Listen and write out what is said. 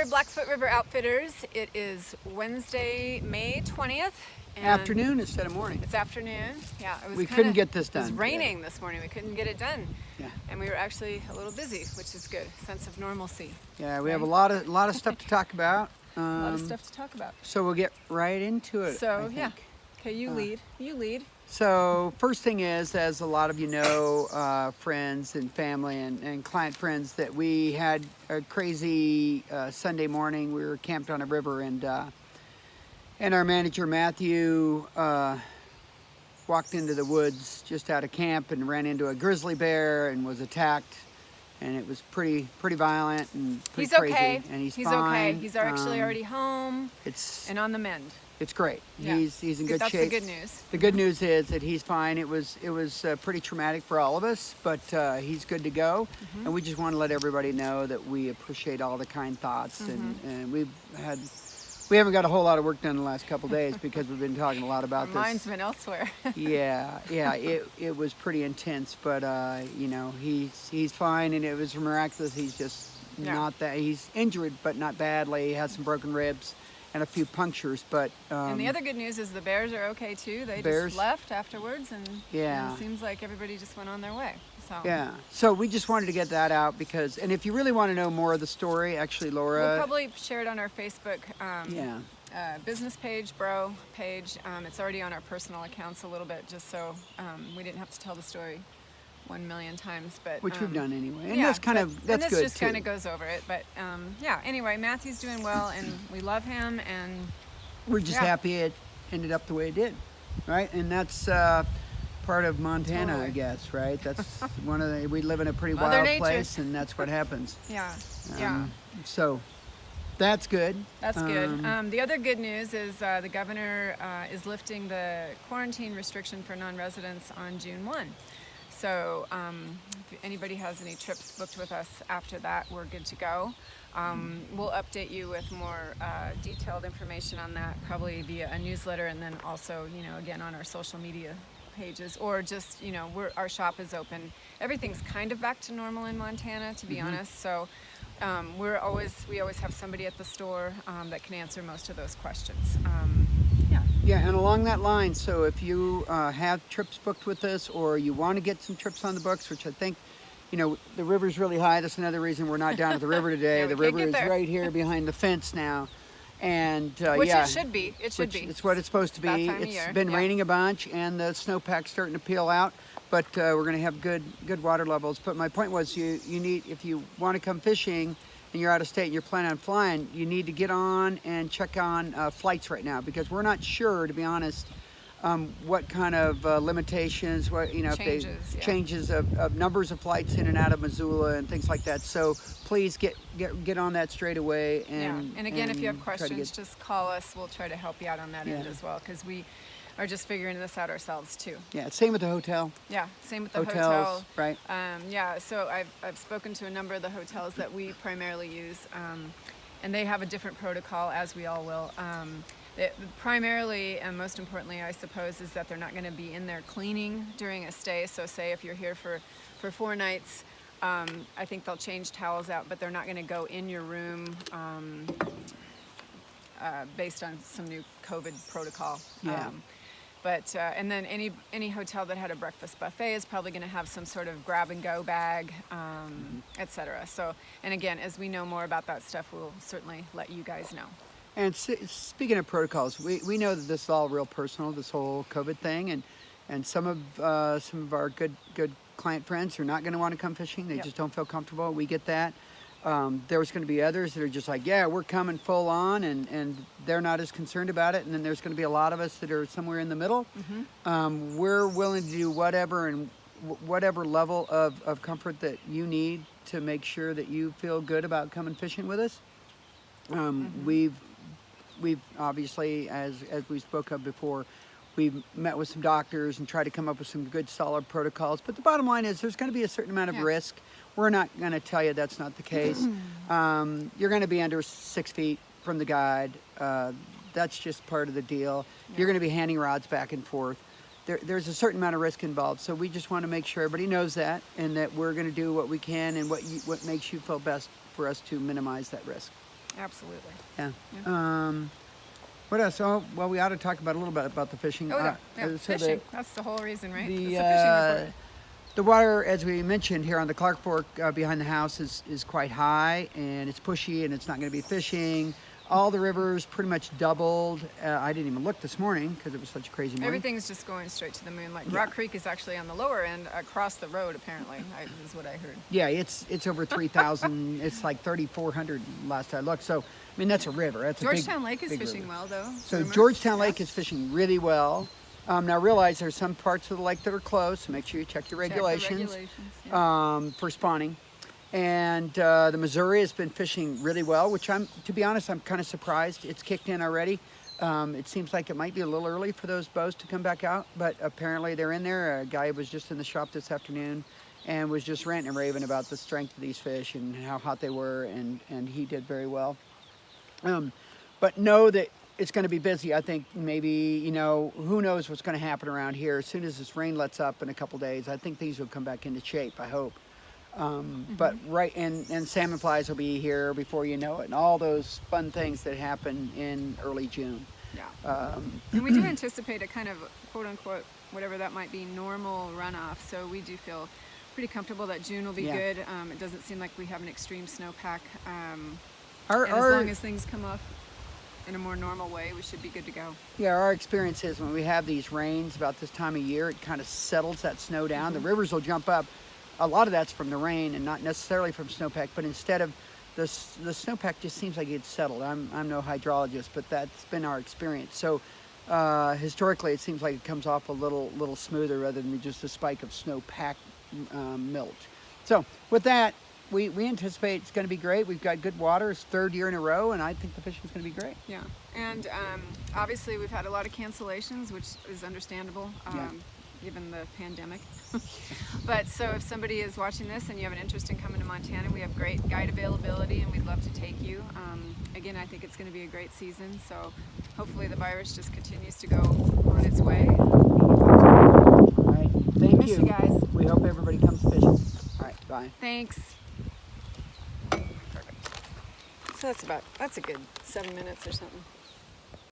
Blackfoot River Outfitters. It is Wednesday, May 20th. And afternoon instead of morning. It's afternoon. Yeah, it was. We couldn't get this done. It was raining this morning. We couldn't get it done. Yeah. And we were actually a little busy, which is good. Sense of normalcy. Yeah, we have a lot of stuff to talk about. A lot of stuff to talk about. So we'll get right into it. So yeah. Okay, you lead. You lead. So first thing is, as a lot of you know, friends and family and client friends, that we had a crazy Sunday morning. We were camped on a river, and our manager Matthew walked into the woods just out of camp and ran into a grizzly bear and was attacked, and it was pretty violent and pretty crazy. Okay. And he's fine. Okay. He's actually already home. And on the mend. It's great. Yeah. He's in good shape. That's the good news. The good news is that he's fine. It was pretty traumatic for all of us, but he's good to go. And we just want to let everybody know that we appreciate all the kind thoughts. And we haven't got a whole lot of work done the last couple of days because we've been talking a lot about this. Our mind's been elsewhere. yeah. It was pretty intense, but you know, he's fine, and it was miraculous. He's just not that. He's injured, but not badly. He has some broken ribs and a few punctures, but and the other good news is the bears are okay too. They just left afterwards, and it seems like everybody just went on their way. So we just wanted to get that out because, and if you really want to know more of the story, actually, Laura, we'll probably share it on our Facebook business page, bro page. It's already on our personal accounts a little bit, just so we didn't have to tell the story 1 million times, but which we've done anyway, and that's good this just kind of goes over it. But anyway, Matthew's doing well, and we love him, and we're just happy it ended up the way it did, right? And that's part of Montana, totally. I guess, right? That's one of the. We live in a pretty Mother wild Nature. Place, and that's what happens. Yeah. So that's good. That's good. The other good news is the governor is lifting the quarantine restriction for non-residents on June 1. So if anybody has any trips booked with us after that, we're good to go. We'll update you with more detailed information on that, probably via a newsletter, and then also, again, on our social media pages, or just, our shop is open. Everything's kind of back to normal in Montana, to be honest. So we always have somebody at the store that can answer most of those questions. Yeah, and along that line, so if you have trips booked with us, or you want to get some trips on the books, which I think, the river's really high. That's another reason we're not down at the river today. The river is right here behind the fence now. And which it should be. It's what it's supposed to be. It's been raining a bunch, and the snowpack's starting to peel out, but we're going to have good water levels. But my point was, you need, if you want to come fishing and you're out of state and you're planning on flying, you need to get on and check on flights right now, because we're not sure, to be honest, what kind of limitations, changes of numbers of flights in and out of Missoula and things like that. So please get on that straight away. And again, if you have questions, just call us. We'll try to help you out on that end as well, because we are just figuring this out ourselves too. Yeah, same with the hotel. Yeah, same with the hotels, hotel. Right. So I've spoken to a number of the hotels that we primarily use, and they have a different protocol, as we all will. Primarily and most importantly, I suppose, is that they're not going to be in there cleaning during a stay. So say if you're here for 4 nights, I think they'll change towels out, but they're not going to go in your room based on some new COVID protocol. And then any hotel that had a breakfast buffet is probably going to have some sort of grab-and-go bag, etc. So, and again, as we know more about that stuff, we'll certainly let you guys know. And speaking of protocols, we know that this is all real personal, this whole COVID thing, and some of our good client friends are not going to want to come fishing. They just don't feel comfortable. We get that. There's going to be others that are just like, yeah, we're coming full on, and they're not as concerned about it. And then there's going to be a lot of us that are somewhere in the middle. We're willing to do whatever and whatever level of comfort that you need to make sure that you feel good about coming fishing with us. We've obviously, as we spoke of before, we've met with some doctors and tried to come up with some good solid protocols. But the bottom line is there's going to be a certain amount of risk. We're not going to tell you that's not the case. You're going to be under 6 feet from the guide. That's just part of the deal. You're going to be handing rods back and forth. There's a certain amount of risk involved. So we just want to make sure everybody knows that, and that we're going to do what we can and what makes you feel best for us to minimize that risk. Absolutely. Yeah. Yeah. What else? Oh, well, we ought to talk about a little bit about the fishing. Oh, yeah. So Fishing. That's the whole reason, right? The, It's a fishing report. the water, as we mentioned here on the Clark Fork behind the house, is quite high, and it's pushy, and it's not going to be fishing. All the rivers pretty much doubled. I didn't even look this morning because it was such a crazy morning. Everything's just going straight to the moon. Like Rock Creek is actually on the lower end, across the road. Apparently, is what I heard. Yeah, it's over 3,000. It's like 3,400 last I looked. So, I mean, that's a river. That's Georgetown a Lake is big fishing river. well, though. So rumor. Georgetown Yeah. Lake is fishing really well. Now realize there's some parts of the lake that are closed, so make sure you check your Check the regulations, yeah. for spawning. And the Missouri has been fishing really well, which to be honest, I'm kind of surprised. It's kicked in already. It seems like it might be a little early for those bows to come back out, but apparently they're in there. A guy was just in the shop this afternoon and was just ranting and raving about the strength of these fish and how hot they were, and he did very well. But know that it's going to be busy. I think maybe, who knows what's going to happen around here. As soon as this rain lets up in a couple days, I think these will come back into shape, I hope. But and salmon flies will be here before you know it, and all those fun things that happen in early June. Yeah. And we do anticipate a kind of quote unquote, whatever that might be, normal runoff. So we do feel pretty comfortable that June will be good. It doesn't seem like we have an extreme snowpack. And as long as things come off in a more normal way, we should be good to go. Yeah, our experience is when we have these rains about this time of year, it kind of settles that snow down. The rivers will jump up. A lot of that's from the rain and not necessarily from snowpack, but instead of the snowpack just seems like it's settled. I'm no hydrologist, but that's been our experience. So historically, it seems like it comes off a little smoother rather than just a spike of snowpack melt. So with that, we anticipate it's going to be great. We've got good water. It's third year in a row, and I think the fishing's going to be great. Yeah, and obviously we've had a lot of cancellations, which is understandable. Given the pandemic. But so if somebody is watching this and you have an interest in coming to Montana, we have great guide availability and we'd love to take you. Again, I think it's going to be a great season, so hopefully the virus just continues to go on its way. All right, thank you guys. We hope everybody comes fishing. All right, bye. Thanks. Perfect. So that's a good 7 minutes or something.